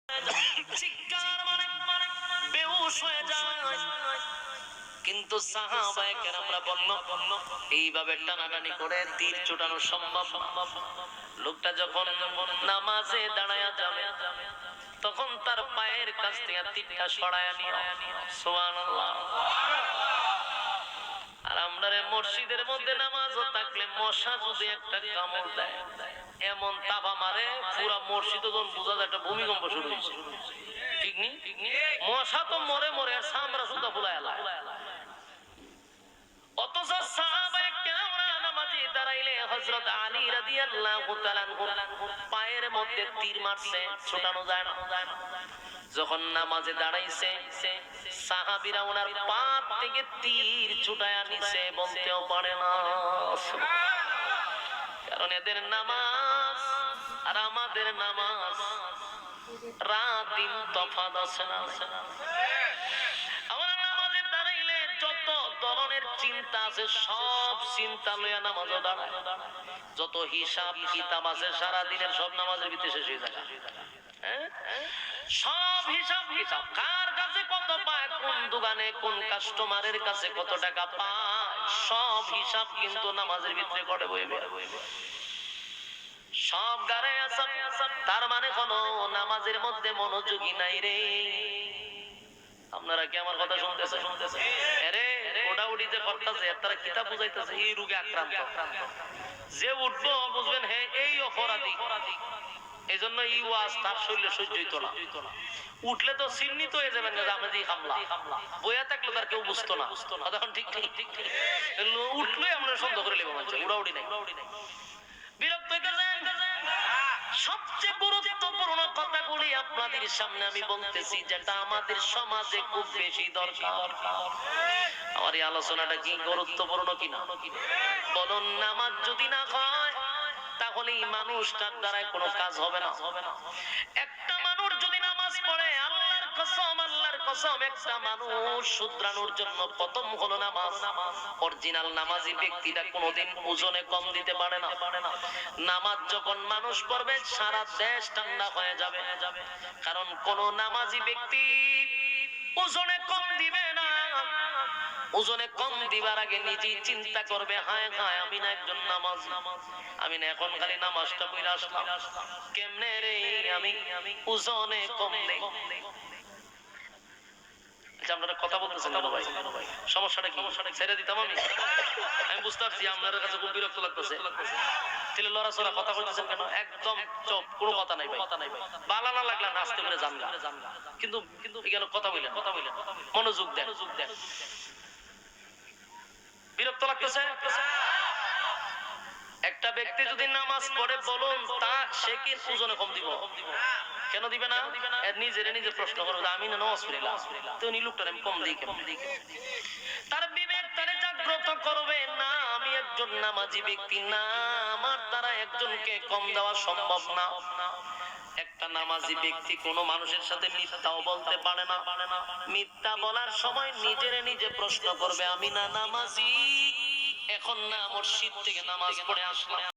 চিৎকার মানে বেহুশ হয়ে যায়। কিন্তু সাহাবায়ে কেরামরা বলল এইভাবে টানাটানি করে তীর ছোটানো সম্ভব না। লোকটা যখন নামাজে দাঁড়ায়া যাবে তখন তার পায়ের কাছ থেকে তীরটা সরায়া নিও। সুবহানাল্লাহ। আর আমরা মসজিদের মধ্যে নামাজও থাকলে মশা যদি একটা কামড় দেয় এমন তাবা মারে পুরা মসজিদ বোঝা যায় একটা ভূমিকম্প শুরু হয়েছে। ঠিক নি? মশা তো মরে মরে আর সামরা সুতা ফুলায় এলা। অথচ সাহাবায়ে কেরামরা নামাজে দাঁড়াইলে হযরত আলী রাদিয়াল্লাহু তাআলা পায়ের মধ্যে তীর মারছে, ছোটানো যায় না। যখন নামাজে দাঁড়াইছে সাহাবীরা ওনার পা থেকে তীর ছুটায়া নিছে বলতেও পারে না। কারণ এদের নামাজ আর আমাদের নামাজ রাত দিন তফাৎ আছে না। আমরা নামাজে দাঁড়াইলে যত ধরনের চিন্তা আছে সব চিন্তা লইয়া নামাজে দাঁড়ায়। যত হিসাব কিতাব আছে সারা দিনের সব নামাজের ভিতরে শেষ হয়ে যায়। সব হিসাব কিতাব কার কাছে কত পায়, কোন দোকানে কোন কাস্টমারের কাছে কত টাকা পায়, সব হিসাব কিন্তু নামাজের ভিতরে করে বইবে। সব গারে আসাম। তার মানে কোনো নামাজের মধ্যে মনোযোগী নাই রে। আপনারা কি আমার কথা শুনতেছেন? আরে ওডাউডি যে করতেছে তারা কিতাব বুঝাইতেছে এই রোগে আক্রান্ত। যে উঠবো বুঝবেন হে এই অপরাধী। এই জন্য এই ওয়াজ তার শরীরে সহ্য হইতো না। উঠলে তো চিহ্নিত হয়ে যাবেন যে আমি যে হামলা বইয়া থাকলে তার কেউ বুঝতো না। তখন ঠিক ঠিক ঠিক উঠলে আমরা সন্দেহ করে লেবো মানুষ উড়াউড়ি নাই। বিরক্ত হইতে সবচেয়ে গুরুত্বপূর্ণ কথাগুলি আপনাদের সামনে আমি বলতেছি যেটা আমাদের সমাজে খুব বেশি দরকার। আমার এই আলোচনাটা কি গুরুত্বপূর্ণ কিনা বলুন? নামাজ যদি না হয় তাহলে এই মানুষটার দ্বারা কোনো কাজ হবে না। একটা মানুষ যদি নামাজ পড়ে আল্লাহর কসম একটা মানুষ শুধরানোর জন্য প্রথম হলো নামাজ। অরিজিনাল নামাজি ব্যক্তিটা কোনোদিন ওজনে কম দিতে পারে না। নামাজ যখন মানুষ পড়বে সারা দেশ ঠান্ডা হয়ে যাবে। কারণ কোন নামাজি ব্যক্তি ওজনে কম দিবে না। ওজনে কম দিবার আগে নিজেই চিন্তা করবে হায় হায় আমি না একজন নামাজি, আমি না এখন খালি নামাজটা পড়ে আসলাম, কেমনে রে আমি ওজনে কম নেই। আপনারা কথা বলতেছেন কেন ভাই? সমস্যাটা কি? ছেড়ে দিতাম আমি বুঝতে পারছি আপনাদের কাছে খুব বিরক্ত লাগতেছে। তাহলে লড়াচড়া কথা বলতেছেন কেন? একদম চুপ, কোনো কথা নাই ভাই। ভালো না লাগলে নাচতে করে যান গা। কিন্তু এখানে কথা বলেন, মনোযোগ দেন। বিরক্ত লাগতেছে? একটা ব্যক্তি যদি নামাজ পড়ে বলুন তা সে কি ওজনে কম দিব? কেন দিবে না? নিজে প্রশ্ন করবে আমি না নামাজ পড়িলাম তো উনি লোকটার আমি কম দিই কেমন? তার বিবেক তারে জাগ্রত করবে না আমি একজন নামাজি ব্যক্তি, না আমার দ্বারা একজনকে কম দেওয়া সম্ভব না। একটা নামাজি ব্যক্তি কোনো মানুষের সাথে মিথ্যাও বলতে পারে না। মিথ্যা বলার সময় নিজে প্রশ্ন করবে আমি না নামাজি, এখন না মসজিদ থেকে নামাজ পড়ে আসলাম।